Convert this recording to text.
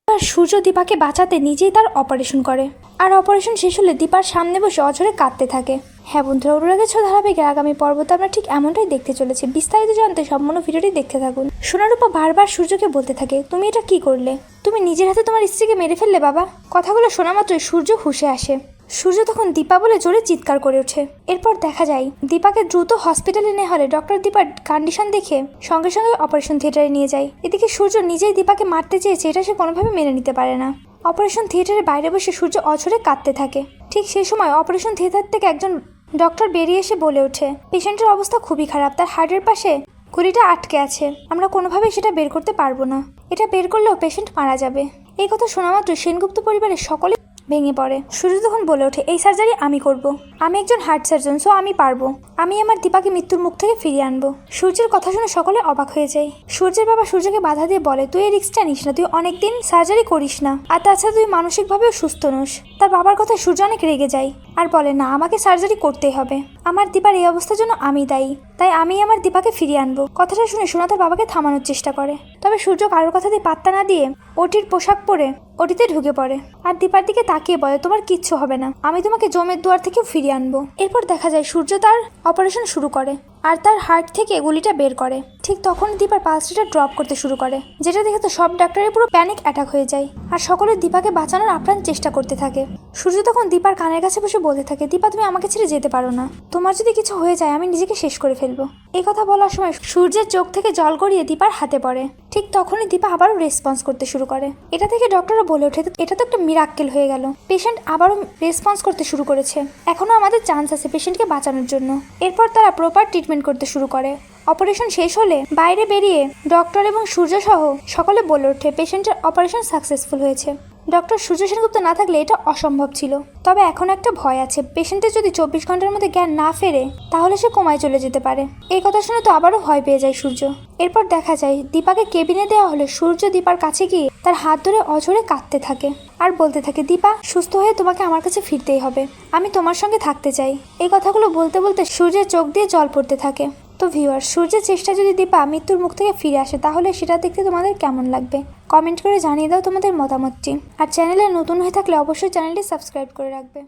আর সূর্য দীপাকে বাঁচাতে নিজেই তার অপারেশন করে, আর অপারেশন শেষ হলে দীপার সামনে বসে অঝরে কাঁদতে থাকে। হ্যাঁ বন্ধুরা, অনুরাগের ছোঁয়া ধারাবাহিকের আগামী পর্বতে আমরা ঠিক এমনটাই দেখতে চলেছি। বিস্তারিত জানতে সম্পূর্ণ ভিডিওটি দেখতে থাকুন। সোনারূপা বারবার সূর্যকে বলতে থাকে, তুমি এটা কি করলে? তুমি নিজের হাতে তোমার স্ত্রীকে মেরে ফেললে বাবা। কথাগুলো শোনা মাত্রই সূর্য হুঁশে আসে। সূর্য তখন দীপা বলে জোরে চিৎকার করে ওঠে। এরপর দেখা যায় দীপাকে দ্রুত হসপিটালে নেওয়া হলে ডক্টর দীপার কন্ডিশন দেখে সঙ্গে সঙ্গে অপারেশন থিয়েটারে নিয়ে যায়। এদিকে সূর্য নিজেই দীপাকে মারতে চেয়েছে, এটা সে কোনোভাবে মেনে নিতে পারে না। অপারেশন থিয়েটারের বাইরে বসে সূর্য অঝরে কাঁদতে থাকে। ঠিক সেই সময় অপারেশন থিয়েটার থেকে একজন ডক্টর বেরিয়ে এসে বলে ওঠে, পেশেন্টের অবস্থা খুবই খারাপ, তার হার্টের পাশে গুলিটা আটকে আছে, আমরা কোনোভাবেই সেটা বের করতে পারবো না, এটা বের করলেও পেশেন্ট মারা যাবে। এই কথা শোনা মাত্র সেনগুপ্ত পরিবারের সকলে ভেঙে পড়ে। সূর্য তখন বলে ওঠে, এই সার্জারি আমি করব, আমি একজন হার্ট সার্জন, সো আমি পারবো, আমি আমার দীপাকে মৃত্যুর মুখ থেকে ফিরিয়ে আনবো। সূর্যের কথা শুনে সকলে অবাক হয়ে যায়। সূর্যের বাবা সূর্যকে বাধা দিয়ে বলে, তুই এই রিস্কটা নিস না, তুই অনেকদিন সার্জারি করিস না, আর তাছাড়া তুই মানসিকভাবেও সুস্থ নোস। তার বাবার কথায় সূর্য অনেক রেগে যায় আর বলে, না, আমাকে সার্জারি করতেই হবে, আমার দীপার এই অবস্থার জন্য আমি দায়ী, তাই আমি আমার দীপাকে ফিরিয়ে আনবো। কথাটা শুনে সোনা তার বাবাকে থামানোর চেষ্টা করে, তবে সূর্য কারোর কথাতে পাত্তা না দিয়ে ওটির পোশাক পরে ওটিতে ঢুকে পড়ে আর দীপার দিকে তাকিয়ে বলে, তোমার কিচ্ছু হবে না, আমি তোমাকে জমের দুয়ার থেকে ফিরিয়ে আনবো। এরপর দেখা যায় সূর্য তার অপারেশন শুরু করে আর তার হার্ট থেকে গুলিটা বের করে। ঠিক তখন দীপার পালস রেটটা ড্রপ করতে শুরু করে, যেটা দেখে তো সব ডাক্তারের পুরো প্যানিক অ্যাটাক হয়ে যায় আর সকলে দীপাকে বাঁচানোর আপ্রাণ চেষ্টা করতে থাকে। সূর্য তখন দীপার কানের কাছে বসে বলতে থাকে, দীপা তুমি আমাকে ছেড়ে যেতে পারো না, তোমার যদি কিছু হয়ে যায় আমি নিজেকে শেষ করে ফেলবো। এই কথা বলার সময় সূর্যের চোখ থেকে জল গড়িয়ে দীপার হাতে পড়ে। ঠিক তখনই দীপা আবারও রেসপন্স করতে শুরু করে। এটা থেকে ডক্টররা বলে ওঠে, এটা তো একটা মিরাক্কেল হয়ে গেল, পেশেন্ট আবারও রেসপন্স করতে শুরু করেছে, এখনো আমাদের চান্স আছে পেশেন্টকে বাঁচানোর জন্য। এরপর তারা প্রপার ট্রিটমেন্ট করতে শুরু করে। অপারেশন শেষ হলে বাইরে বেরিয়ে ডক্টর এবং সূর্য সহ সকলে বলে ওঠে, পেশেন্টের অপারেশন সাকসেসফুল হয়েছে। ডক্টর সূর্য সেনগুপ্ত না থাকলে এটা অসম্ভব ছিল, তবে এখন একটা ভয় আছে, পেশেন্টের যদি 24 ঘন্টার মধ্যে জ্ঞান না ফেরে তাহলে সে কোমায় চলে যেতে পারে। এই কথা শুনে তো আবারও ভয় পেয়ে যায় সূর্য। এরপর দেখা যায় দীপাকে কেবিনে দেওয়া হলে সূর্য দীপার কাছে গিয়ে তার হাত ধরে অঝরে কাঁদতে থাকে আর বলতে থাকে, দীপা সুস্থ হয়ে তোমাকে আমার কাছে ফিরতেই হবে, আমি তোমার সঙ্গে থাকতে চাই। এই কথাগুলো বলতে বলতে সূর্যের চোখ দিয়ে জল পড়তে থাকে। তো ভিউয়ার, সূর্যের চেষ্টা যদি দীপা মৃত্যুর মুখ থেকে ফিরে আসে তাহলে সেটা দেখতে তোমাদের কেমন লাগবে কমেন্ট করে জানিয়ে দাও তোমাদের মতামতটি। আর চ্যানেলে নতুন হয়ে থাকলে অবশ্যই চ্যানেলটি সাবস্ক্রাইব করে রাখবে।